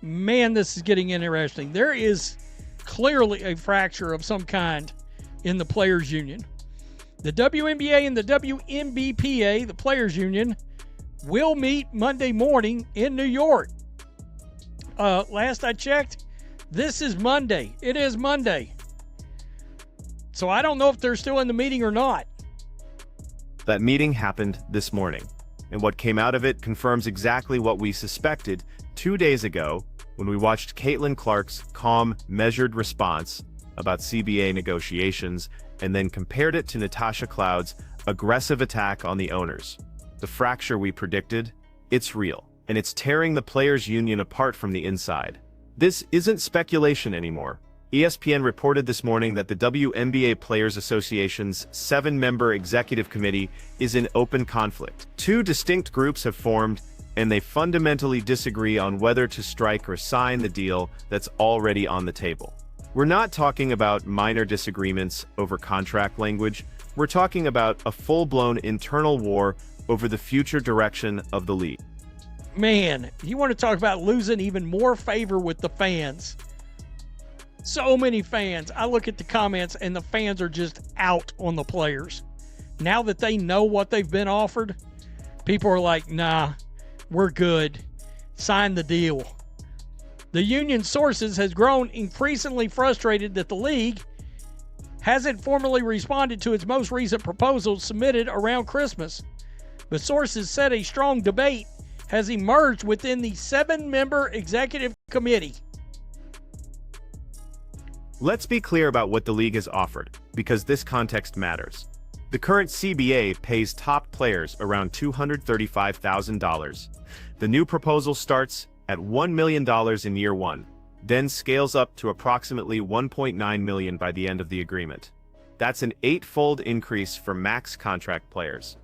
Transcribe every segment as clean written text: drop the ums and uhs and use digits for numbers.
Man, this is getting interesting. There is clearly a fracture of some kind in the Players Union. The WNBA and the WNBPA, the Players Union, will meet Monday morning in New York. Last I checked, this is Monday. It is Monday. So I don't know if they're still in the meeting or not. That meeting happened this morning, and what came out of it confirms exactly what we suspected 2 days ago when we watched Caitlin Clark's calm, measured response about CBA negotiations and then compared it to Natasha Cloud's aggressive attack on the owners. The fracture we predicted, it's real, and it's tearing the Players Union apart from the inside. This isn't speculation anymore. ESPN reported this morning that the WNBA Players Association's 7-member executive committee is in open conflict. Two distinct groups have formed, and they fundamentally disagree on whether to strike or sign the deal that's already on the table. We're not talking about minor disagreements over contract language. We're talking about a full-blown internal war over the future direction of the league. Man, you want to talk about losing even more favor with the fans. So many fans. I look at the comments and the fans are just out on the players. Now that they know what they've been offered, people are like, nah, we're good. Sign the deal. The union sources has grown increasingly frustrated that the league hasn't formally responded to its most recent proposals submitted around Christmas. But sources said a strong debate has emerged within the 7-member executive committee. Let's be clear about what the league has offered, because this context matters. The current CBA pays top players around $235,000. The new proposal starts at $1 million in year one, then scales up to approximately $1.9 million by the end of the agreement. That's an 8-fold increase for max contract players.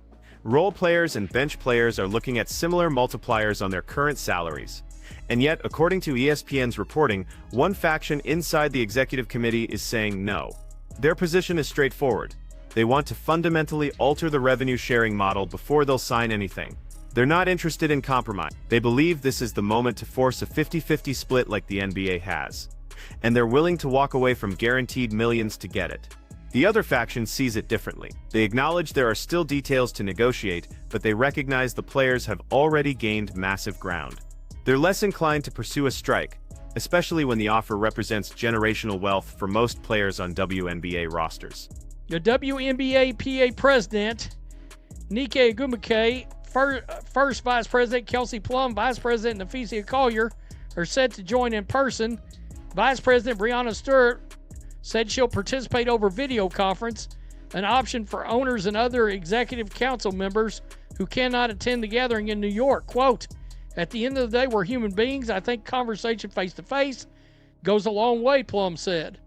Role players and bench players are looking at similar multipliers on their current salaries. And yet, according to ESPN's reporting, one faction inside the executive committee is saying no. Their position is straightforward. They want to fundamentally alter the revenue-sharing model before they'll sign anything. They're not interested in compromise. They believe this is the moment to force a 50-50 split like the NBA has. And they're willing to walk away from guaranteed millions to get it. The other faction sees it differently. They acknowledge there are still details to negotiate, but they recognize the players have already gained massive ground. They're less inclined to pursue a strike, especially when the offer represents generational wealth for most players on WNBA rosters. The WNBA PA president, Nike Agumake, first vice president Kelsey Plum, vice president Nafisa Collier are set to join in person. Vice President Breanna Stewart said she'll participate over video conference, an option for owners and other executive council members who cannot attend the gathering in New York. Quote, "At the end of the day, we're human beings. I think conversation face-to-face goes a long way," Plum said.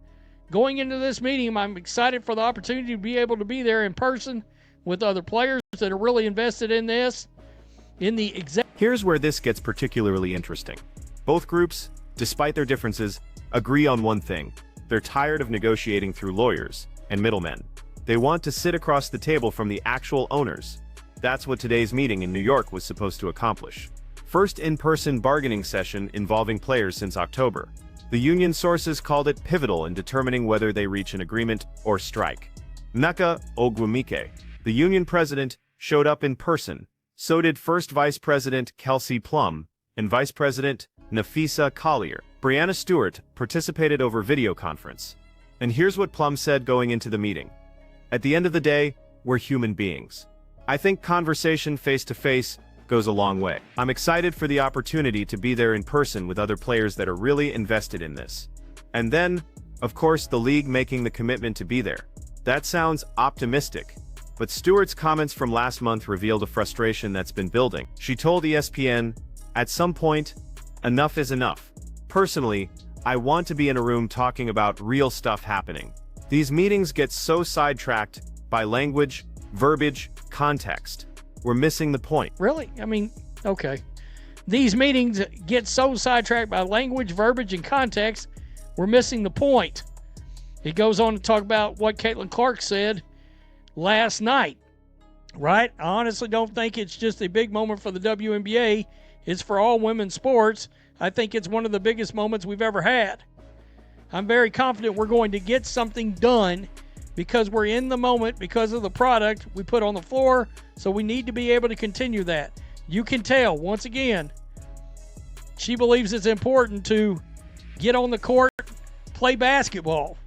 "Going into this meeting, I'm excited for the opportunity to be able to be there in person with other players that are really invested in this." Here's where this gets particularly interesting. Both groups, despite their differences, agree on one thing. They're tired of negotiating through lawyers and middlemen. They want to sit across the table from the actual owners. That's what today's meeting in New York was supposed to accomplish. First in-person bargaining session involving players since October. The union sources called it pivotal in determining whether they reach an agreement or strike. Nneka Ogwumike, the union president, showed up in person. So did First Vice President Kelsey Plum and Vice President Nafisa Collier. Breanna Stewart participated over video conference. And here's what Plum said going into the meeting. "At the end of the day, we're human beings. I think conversation face-to-face goes a long way. I'm excited for the opportunity to be there in person with other players that are really invested in this. And then, of course, the league making the commitment to be there." That sounds optimistic. But Stewart's comments from last month revealed a frustration that's been building. She told ESPN, "At some point, enough is enough. Personally, I want to be in a room talking about real stuff happening. These meetings get so sidetracked by language, verbiage, context. We're missing the point." Really? I mean, okay. These meetings get so sidetracked by language, verbiage, and context, we're missing the point. He goes on to talk about what Caitlin Clark said last night, right? I honestly don't think it's just a big moment for the WNBA. It's for all women's sports. I think it's one of the biggest moments we've ever had. I'm very confident we're going to get something done because we're in the moment, because of the product we put on the floor, so we need to be able to continue that. You can tell, once again, she believes it's important to get on the court, play basketball.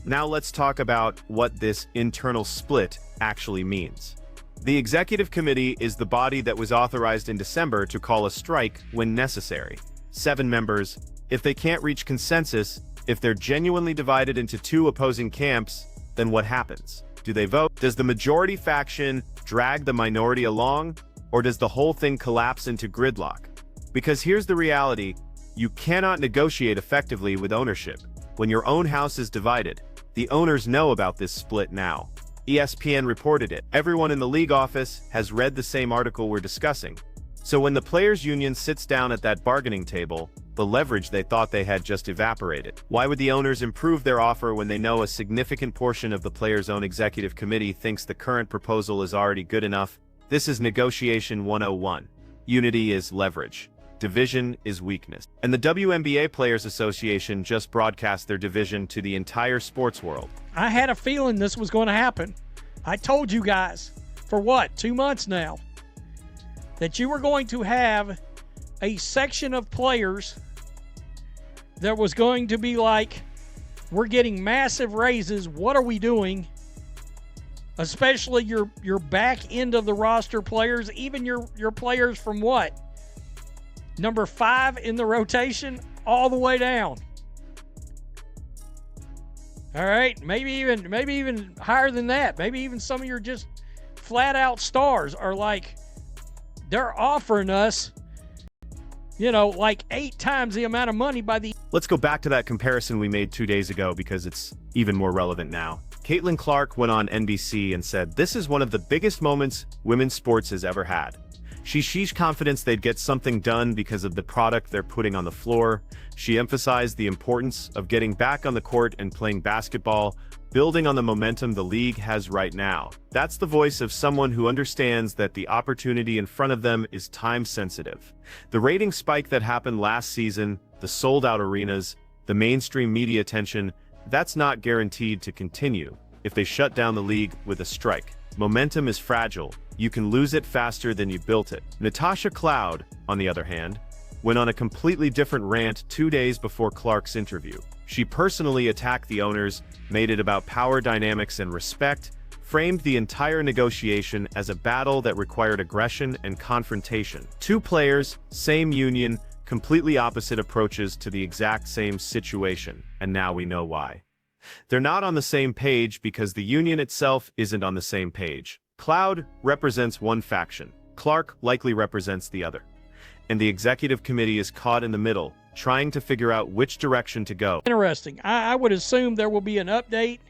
Now let's talk about what this internal split actually means. The executive committee is the body that was authorized in December to call a strike when necessary. 7 members. If they can't reach consensus, if they're genuinely divided into 2 opposing camps, then what happens? Do they vote? Does the majority faction drag the minority along? Or does the whole thing collapse into gridlock? Because here's the reality, you cannot negotiate effectively with ownership. When your own house is divided, the owners know about this split now. ESPN reported it. Everyone in the league office has read the same article we're discussing. So when the Players Union sits down at that bargaining table, the leverage they thought they had just evaporated. Why would the owners improve their offer when they know a significant portion of the players' own executive committee thinks the current proposal is already good enough? This is negotiation 101. Unity is leverage. Division is weakness. And the WNBA Players Association just broadcast their division to the entire sports world. I had a feeling this was going to happen. I told you guys, for what, 2 months now, that you were going to have a section of players that was going to be like, we're getting massive raises, what are we doing? Especially your back end of the roster players, even your players from what? Number 5 in the rotation, all the way down. All right, maybe even higher than that. Maybe even some of your just flat out stars are like, they're offering us, like 8 times the amount of money by the... Let's go back to that comparison we made 2 days ago because it's even more relevant now. Caitlin Clark went on NBC and said, "This is one of the biggest moments women's sports has ever had." She's confidence they'd get something done because of the product they're putting on the floor. She emphasized the importance of getting back on the court and playing basketball, building on the momentum the league has right now. That's the voice of someone who understands that the opportunity in front of them is time-sensitive. The rating spike that happened last season, the sold-out arenas, the mainstream media attention, that's not guaranteed to continue if they shut down the league with a strike. Momentum is fragile. You can lose it faster than you built it. Natasha Cloud, on the other hand, went on a completely different rant 2 days before Clark's interview. She personally attacked the owners, made it about power dynamics and respect, framed the entire negotiation as a battle that required aggression and confrontation. 2 players, same union, completely opposite approaches to the exact same situation, and now we know why. They're not on the same page because the union itself isn't on the same page. Cloud represents one faction. Clark likely represents the other. And the executive committee is caught in the middle, trying to figure out which direction to go. Interesting. I would assume there will be an update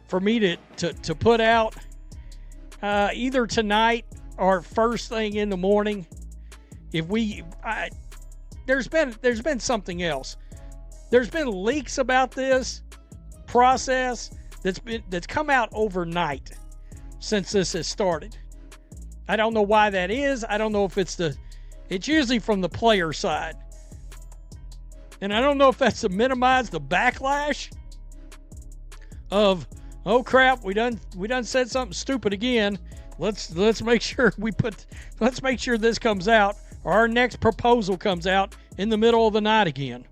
for me to put out either tonight or first thing in the morning. There's been something else. There's been leaks about this process that's come out overnight since this has started. I don't know why that is. I don't know if it's usually from the player side. And I don't know if that's to minimize the backlash of, oh crap, we done said something stupid again. Let's make sure let's make sure this comes out, or our next proposal comes out in the middle of the night again.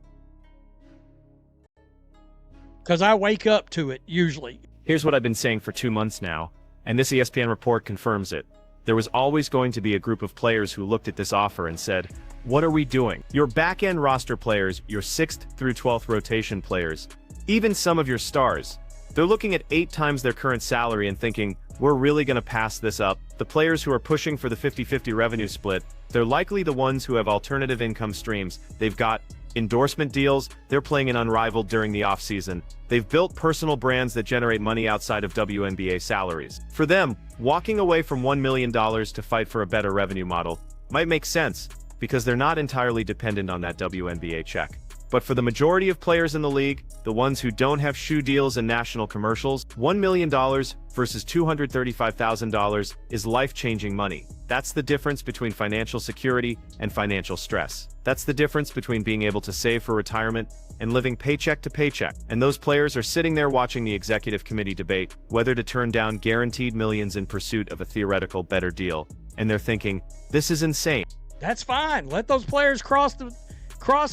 Because I wake up to it, usually. Here's what I've been saying for 2 months now, and this ESPN report confirms it. There was always going to be a group of players who looked at this offer and said, what are we doing? Your back-end roster players, your 6th through 12th rotation players, even some of your stars, they're looking at 8 times their current salary and thinking, we're really going to pass this up. The players who are pushing for the 50-50 revenue split, they're likely the ones who have alternative income streams. They've got endorsement deals, they're playing an unrivaled during the offseason. They've built personal brands that generate money outside of WNBA salaries. For them, walking away from $1 million to fight for a better revenue model might make sense because they're not entirely dependent on that WNBA check. But for the majority of players in the league, the ones who don't have shoe deals and national commercials, $1 million versus $235,000 is life-changing money. That's the difference between financial security and financial stress. That's the difference between being able to save for retirement and living paycheck to paycheck. And those players are sitting there watching the executive committee debate whether to turn down guaranteed millions in pursuit of a theoretical better deal. And they're thinking, this is insane. That's fine. Let those players cross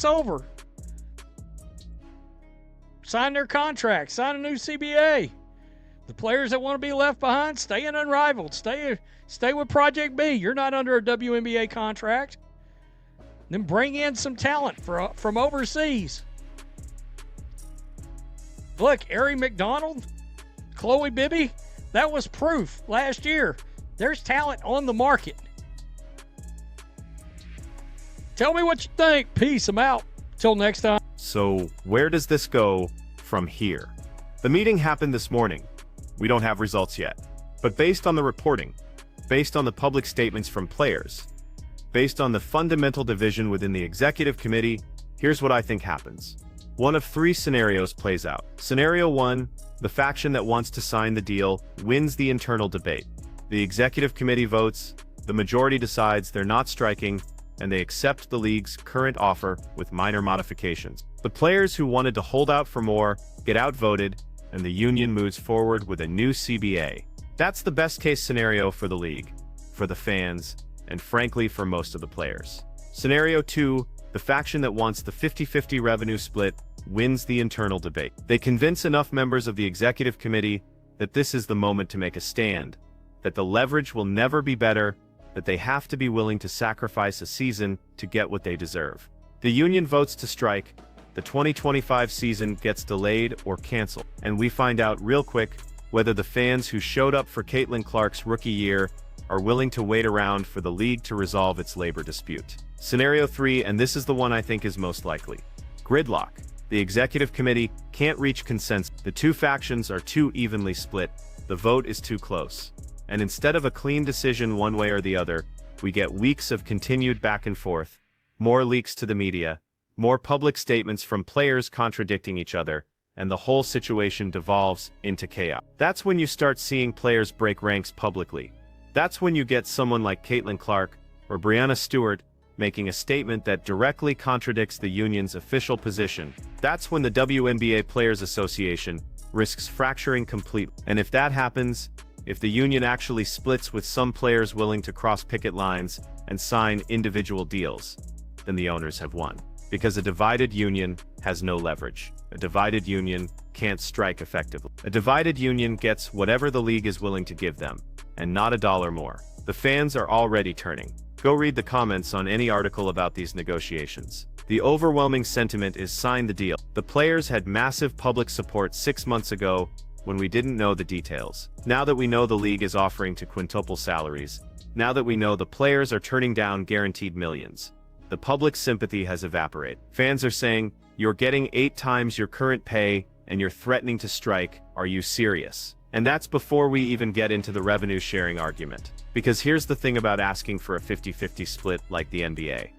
over. Sign their contract. Sign a new CBA. The players that want to be left behind, stay in Unrivaled. Stay with Project B. You're not under a WNBA contract. Then bring in some talent from overseas. Look, Ari McDonald, Chloe Bibby, that was proof last year. There's talent on the market. Tell me what you think. Peace. I'm out. Till next time. So, where does this go from here? The meeting happened this morning. We don't have results yet. But based on the reporting, based on the public statements from players, based on the fundamental division within the executive committee, here's what I think happens. One of three scenarios plays out. Scenario 1, the faction that wants to sign the deal wins the internal debate. The executive committee votes, the majority decides they're not striking, and they accept the league's current offer with minor modifications. The players who wanted to hold out for more get outvoted, and the union moves forward with a new CBA. That's the best-case scenario for the league, for the fans, and frankly for most of the players. Scenario 2, the faction that wants the 50-50 revenue split wins the internal debate. They convince enough members of the executive committee that this is the moment to make a stand, that the leverage will never be better, that they have to be willing to sacrifice a season to get what they deserve. The union votes to strike, the 2025 season gets delayed or canceled, and we find out real quick whether the fans who showed up for Caitlin Clark's rookie year are willing to wait around for the league to resolve its labor dispute. Scenario 3, and this is the one I think is most likely. Gridlock. The executive committee can't reach consensus. The two factions are too evenly split. The vote is too close. And instead of a clean decision one way or the other, we get weeks of continued back and forth, more leaks to the media, more public statements from players contradicting each other, and the whole situation devolves into chaos. That's when you start seeing players break ranks publicly. That's when you get someone like Caitlin Clark or Breanna Stewart making a statement that directly contradicts the union's official position. That's when the WNBA Players Association risks fracturing completely. And if that happens, if the union actually splits with some players willing to cross picket lines and sign individual deals, then the owners have won. Because a divided union has no leverage. A divided union can't strike effectively. A divided union gets whatever the league is willing to give them, and not a dollar more. The fans are already turning. Go read the comments on any article about these negotiations. The overwhelming sentiment is sign the deal. The players had massive public support 6 months ago when we didn't know the details. Now that we know the league is offering to quintuple salaries, now that we know the players are turning down guaranteed millions, the public sympathy has evaporated. Fans are saying, you're getting 8 times your current pay and you're threatening to strike. Are you serious? And that's before we even get into the revenue sharing argument. Because here's the thing about asking for a 50-50 split like the NBA.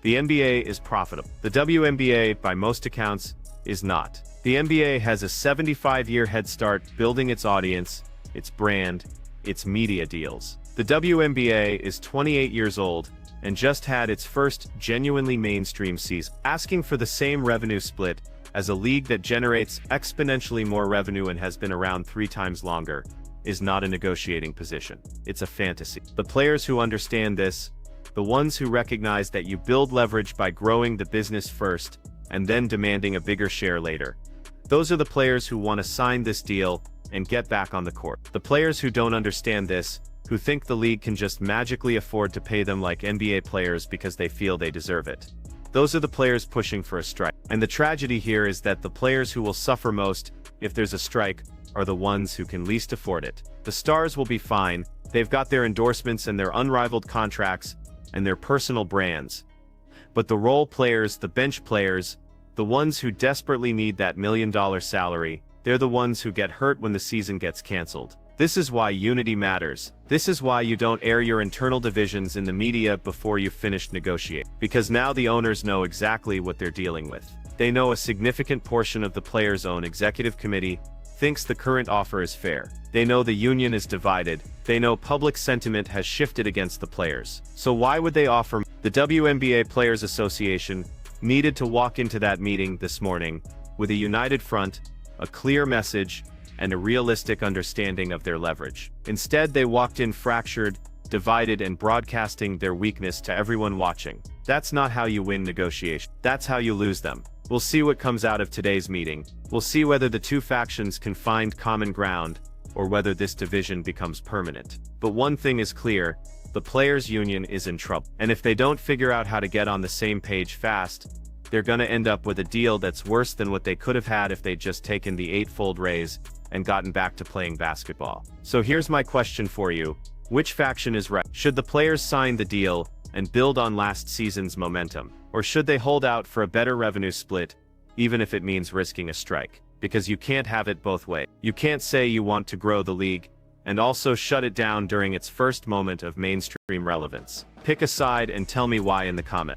The NBA is profitable. The WNBA, by most accounts, is not. The NBA has a 75-year head start building its audience, its brand, its media deals. The WNBA is 28 years old and just had its first genuinely mainstream season. Asking for the same revenue split as a league that generates exponentially more revenue and has been around 3 times longer is not a negotiating position. It's a fantasy. The players who understand this, the ones who recognize that you build leverage by growing the business first and then demanding a bigger share later, those are the players who want to sign this deal and get back on the court. The players who don't understand this, who think the league can just magically afford to pay them like NBA players because they feel they deserve it, those are the players pushing for a strike. And the tragedy here is that the players who will suffer most if there's a strike are the ones who can least afford it. The stars will be fine. They've got their endorsements and their unrivaled contracts and their personal brands. But the role players, the bench players, the ones who desperately need that $1 million salary, they're the ones who get hurt when the season gets canceled. This is why unity matters. This is why you don't air your internal divisions in the media before you've finished negotiating. Because now the owners know exactly what they're dealing with. They know a significant portion of the players' own executive committee thinks the current offer is fair. They know the union is divided. They know public sentiment has shifted against the players. So why would they offer? The WNBA Players Association needed to walk into that meeting this morning with a united front, a clear message, and a realistic understanding of their leverage. Instead, they walked in fractured, divided, and broadcasting their weakness to everyone watching. That's not how you win negotiations. That's how you lose them. We'll see what comes out of today's meeting. We'll see whether the two factions can find common ground or whether this division becomes permanent. But one thing is clear, the Players Union is in trouble. And if they don't figure out how to get on the same page fast, they're gonna end up with a deal that's worse than what they could have had if they'd just taken the 8-fold raise and gotten back to playing basketball. So here's my question for you. Which faction is right? Should the players sign the deal and build on last season's momentum? Or should they hold out for a better revenue split, even if it means risking a strike? Because you can't have it both ways. You can't say you want to grow the league and also shut it down during its first moment of mainstream relevance. Pick a side and tell me why in the comments.